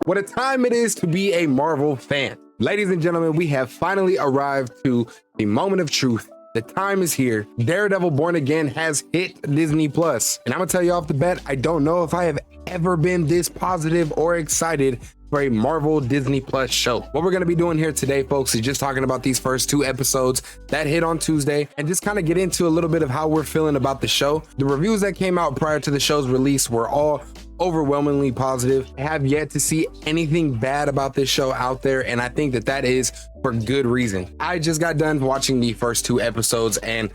What a time it is to be a Marvel fan. Ladies and gentlemen, we have finally arrived to the moment of truth. The time is here. DareDevil Born Again has hit Disney Plus. And I'm gonna tell you off the bat, I don't know if I have ever been this positive or excited for a Marvel Disney Plus show. What we're gonna be doing here today, folks, is just talking about these first 2 episodes that hit on Tuesday and just kind of get into a little bit of how we're feeling about the show. The reviews that came out prior to the show's release were all overwhelmingly positive. I have yet to see anything bad about this show out there, and I think that is for good reason. I just got done watching the first 2 episodes, and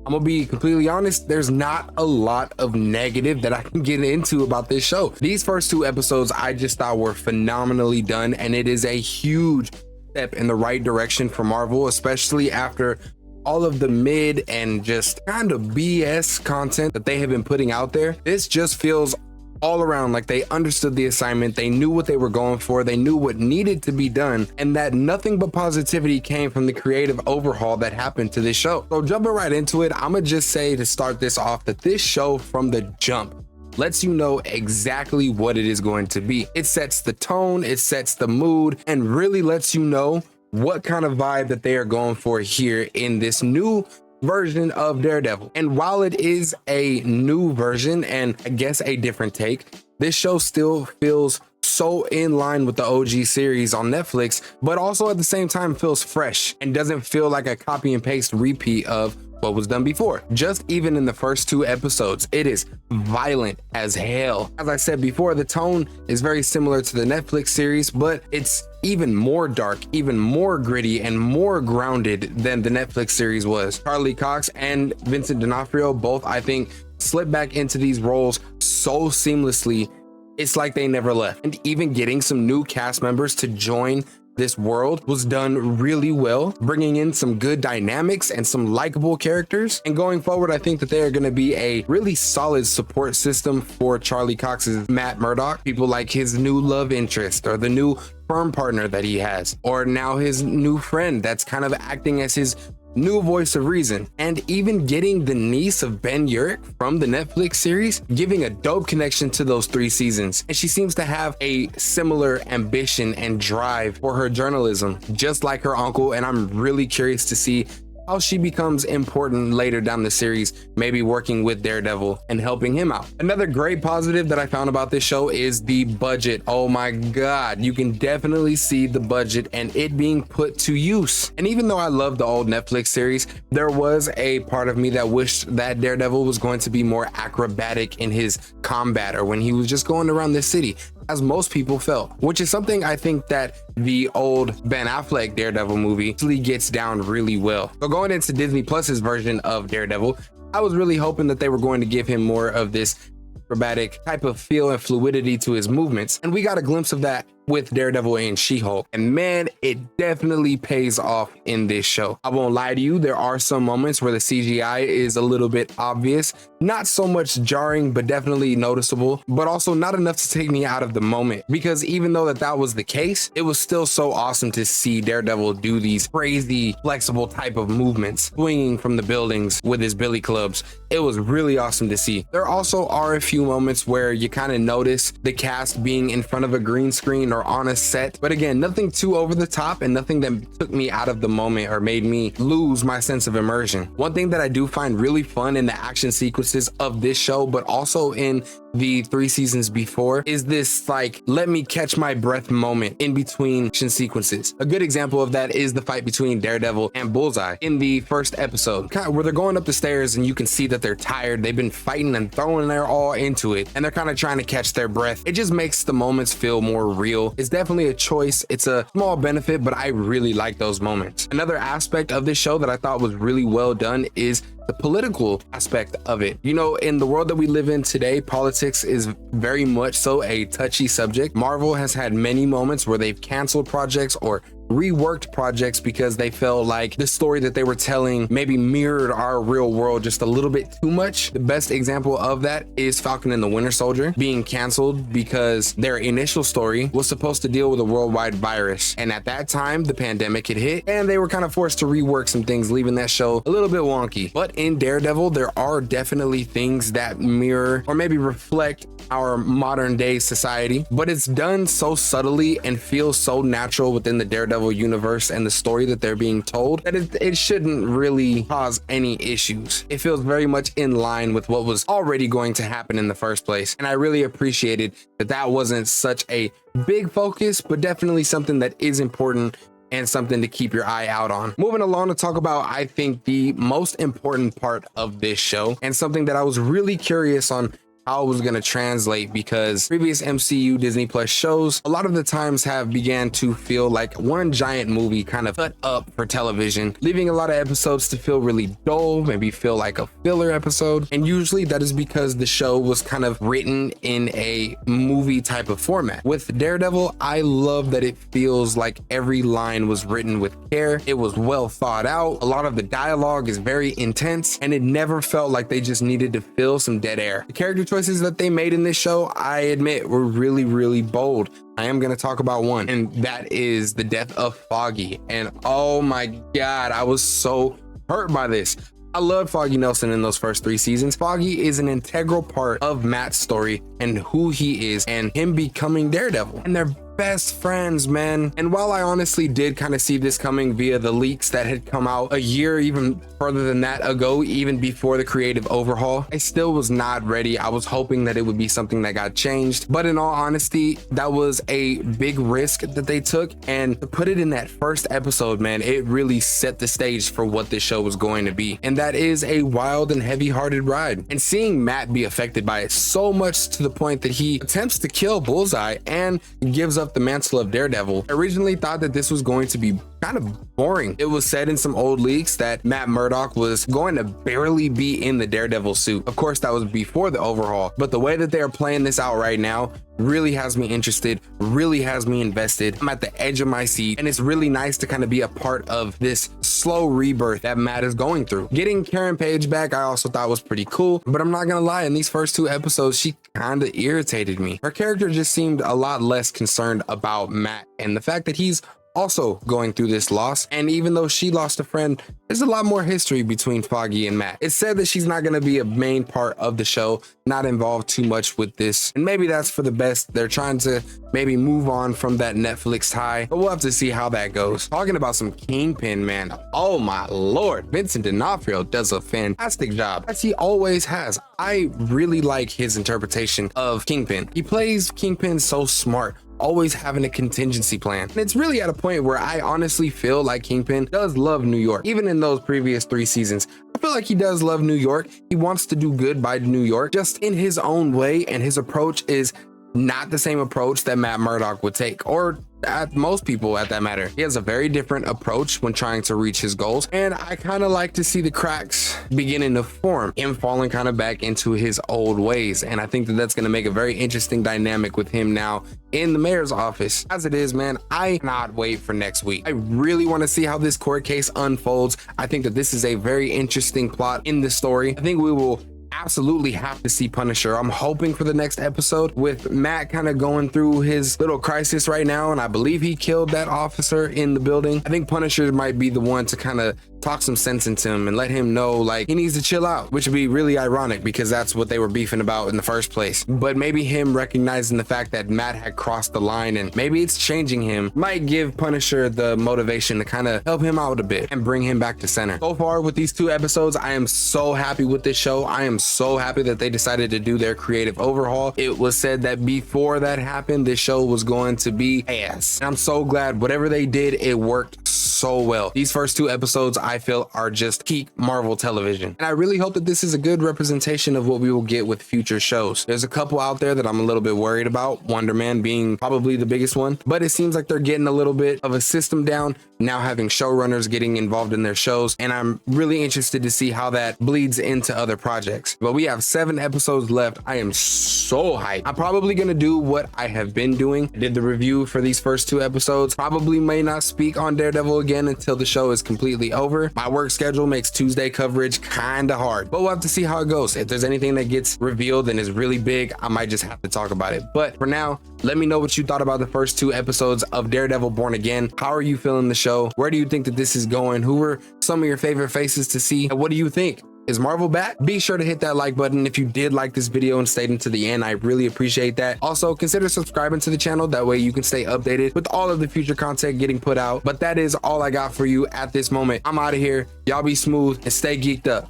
I'm gonna be completely honest, there's not a lot of negative that I can get into about this show. These first 2 episodes I just thought were phenomenally done, and it is a huge step in the right direction for Marvel, especially after all of the mid and just kind of BS content that they have been putting out there. This just feels all around like they understood the assignment, they knew what they were going for, they knew what needed to be done, and that nothing but positivity came from the creative overhaul that happened to this show. So jumping right into it, I'm gonna just say to start this off that this show from the jump lets you know exactly what it is going to be. It sets the tone, it sets the mood, and really lets you know what kind of vibe that they are going for here in this new version of Daredevil. And while it is a new version and I guess a different take, this show still feels so in line with the OG series on Netflix, but also at the same time feels fresh and doesn't feel like a copy and paste repeat of what was done before. Just even in the first 2 episodes, it is violent as hell. As I said before, the tone is very similar to the Netflix series, but it's even more dark, even more gritty, and more grounded than the Netflix series was. Charlie Cox and Vincent D'Onofrio both, I think, slip back into these roles so seamlessly. It's like they never left. And even getting some new cast members to join this world was done really well, bringing in some good dynamics and some likable characters. And going forward, I think that they are going to be a really solid support system for Charlie Cox's Matt Murdock. People like his new love interest or the new firm partner that he has, or now his new friend that's kind of acting as his new voice of reason, and even getting the niece of Ben Urich from the Netflix series, giving a dope connection to those 3 seasons. And she seems to have a similar ambition and drive for her journalism, just like her uncle, and I'm really curious to see how she becomes important later down the series, maybe working with Daredevil and helping him out. Another great positive that I found about this show is the budget. Oh my God, you can definitely see the budget and it being put to use. And even though I love the old Netflix series, there was a part of me that wished that Daredevil was going to be more acrobatic in his combat or when he was just going around the city, as most people felt, which is something I think that the old Ben Affleck Daredevil movie actually gets down really well. So going into Disney Plus's version of Daredevil, I was really hoping that they were going to give him more of this acrobatic type of feel and fluidity to his movements, and we got a glimpse of that with Daredevil and She-Hulk, and man, it definitely pays off in this show. I won't lie to you, there are some moments where the CGI is a little bit obvious, not so much jarring, but definitely noticeable, but also not enough to take me out of the moment, because even though that was the case, it was still so awesome to see Daredevil do these crazy flexible type of movements, swinging from the buildings with his billy clubs. It was really awesome to see. There also are a few moments where you kind of notice the cast being in front of a green screen or on a set, but again, nothing too over the top and nothing that took me out of the moment or made me lose my sense of immersion. One thing that I do find really fun in the action sequences of this show, but also in the 3 seasons before, is this like let me catch my breath moment in between action sequences. A good example of that is the fight between Daredevil and Bullseye in the first episode, where they're going up the stairs and you can see that they're tired, they've been fighting and throwing their all into it, and they're kind of trying to catch their breath. It just makes the moments feel more real. It's definitely a choice, it's a small benefit, but I really like those moments. Another aspect of this show that I thought was really well done is the political aspect of it. You know, in the world that we live in today, politics is very much so a touchy subject. Marvel has had many moments where they've canceled projects or reworked projects because they felt like the story that they were telling maybe mirrored our real world just a little bit too much. The best example of that is Falcon and the Winter Soldier being canceled because their initial story was supposed to deal with a worldwide virus, and at that time the pandemic had hit and they were kind of forced to rework some things, leaving that show a little bit wonky. But in Daredevil, there are definitely things that mirror or maybe reflect our modern day society, but it's done so subtly and feels so natural within the Daredevil universe and the story that they're being told that it shouldn't really cause any issues. It feels very much in line with what was already going to happen in the first place, and I really appreciated that that wasn't such a big focus, but definitely something that is important and something to keep your eye out on. Moving along to talk about, I think, the most important part of this show, and something that I was really curious on how it was going to translate, because previous MCU Disney Plus shows a lot of the times have began to feel like one giant movie kind of cut up for television, leaving a lot of episodes to feel really dull, maybe feel like a filler episode. And usually that is because the show was kind of written in a movie type of format. With Daredevil, I love that it feels like every line was written with care. It was well thought out. A lot of the dialogue is very intense, and it never felt like they just needed to fill some dead air. The character choices that they made in this show, I admit, were really bold. I am going to talk about one, and that is the death of Foggy. And oh my God, I was so hurt by this. I loved Foggy Nelson in those first 3 seasons. Foggy is an integral part of Matt's story and who he is and him becoming Daredevil. And they're best friends, man. And while I honestly did kind of see this coming via the leaks that had come out a year, even further than that ago, even before the creative overhaul, I still was not ready. I was hoping that it would be something that got changed. But in all honesty, that was a big risk that they took. And to put it in that first episode, man, it really set the stage for what this show was going to be. And that is a wild and heavy-hearted ride. And seeing Matt be affected by it so much to the point that he attempts to kill Bullseye and gives up the mantle of Daredevil. I originally thought that this was going to be kind of boring. It was said in some old leaks that Matt Murdock was going to barely be in the Daredevil suit. Of course, that was before the overhaul, but the way that they are playing this out right now really has me interested, really has me invested. I'm at the edge of my seat, and it's really nice to kind of be a part of this slow rebirth that Matt is going through. Getting Karen Page back, I also thought was pretty cool, but I'm not gonna lie, in these first 2 episodes, she kind of irritated me. Her character just seemed a lot less concerned about Matt and the fact that he's also going through this loss. And even though she lost a friend, there's a lot more history between Foggy and Matt. It's said that she's not going to be a main part of the show, not involved too much with this, and maybe that's for the best. They're trying to maybe move on from that Netflix high, but we'll have to see how that goes. Talking about some Kingpin, man, oh my lord, Vincent D'Onofrio does a fantastic job, as he always has. I really like his interpretation of Kingpin. He plays Kingpin so smart, always having a contingency plan. And it's really at a point where I honestly feel like Kingpin does love New York. Even in those previous 3 seasons, I feel like he does love New York. He wants to do good by New York, just in his own way, and his approach is not the same approach that Matt Murdock would take, or at most people at that matter. He has a very different approach when trying to reach his goals, and I kind of like to see the cracks beginning to form, him falling kind of back into his old ways. And I think that that's going to make a very interesting dynamic with him now in the mayor's office. As it is, man, I cannot wait for next week. I really want to see how this court case unfolds. I think that this is a very interesting plot in the story. I think we will absolutely have to see Punisher. I'm hoping for the next episode with Matt kind of going through his little crisis right now, and I believe he killed that officer in the building. I think Punisher might be the one to kind of talk some sense into him and let him know like he needs to chill out, which would be really ironic because that's what they were beefing about in the first place. But maybe him recognizing the fact that Matt had crossed the line and maybe it's changing him might give Punisher the motivation to kind of help him out a bit and bring him back to center. So far with these 2 episodes, I am so happy with this show. I am so happy that they decided to do their creative overhaul. It was said that before that happened, this show was going to be ass. And I'm so glad whatever they did, it worked so well. These first 2 episodes I feel are just peak Marvel television. And I really hope that this is a good representation of what we will get with future shows. There's a couple out there that I'm a little bit worried about, Wonder Man being probably the biggest one, but it seems like they're getting a little bit of a system down, now having showrunners getting involved in their shows, and I'm really interested to see how that bleeds into other projects. But we have 7 episodes left. I am so hyped. I'm probably gonna do what I have been doing. I did the review for these first 2 episodes. Probably may not speak on Daredevil again until the show is completely over. My work schedule makes Tuesday coverage kind of hard, but we'll have to see how it goes. If there's anything that gets revealed and is really big, I might just have to talk about it. But for now, let me know what you thought about the first 2 episodes of Daredevil Born Again. How are you feeling the show? Where do you think that this is going? Who were some of your favorite faces to see? What do you think? Is Marvel back? Be sure to hit that like button if you did like this video and stayed into the end. I really appreciate that. Also, consider subscribing to the channel. That way you can stay updated with all of the future content getting put out. But that is all I got for you at this moment. I'm out of here. Y'all be smooth and stay geeked up.